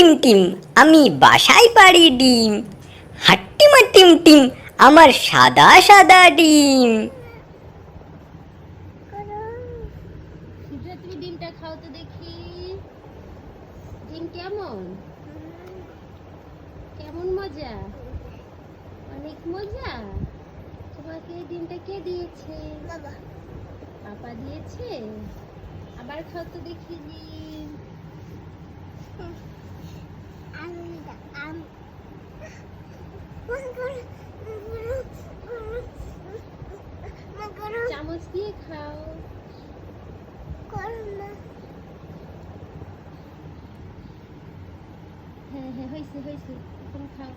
Team team, আমি বাসায় পারি ডিম। হাট্টিমা টিম টিম, আমার সাদা সাদা ডিম। সূর্য, তুমি ডিমটা খাও তো দেখি। ডিম কেমন? কেমন মজা? অনেক মজা। তোমাকে এই ডিমটা কে দিয়েছে? বাবা। পাপা দিয়েছে? আবার খাও তো দেখি ডিম। চামচ দিয়ে খাও। হ্যাঁ হ্যাঁ, হয়েছে হয়েছে, এখন খাও।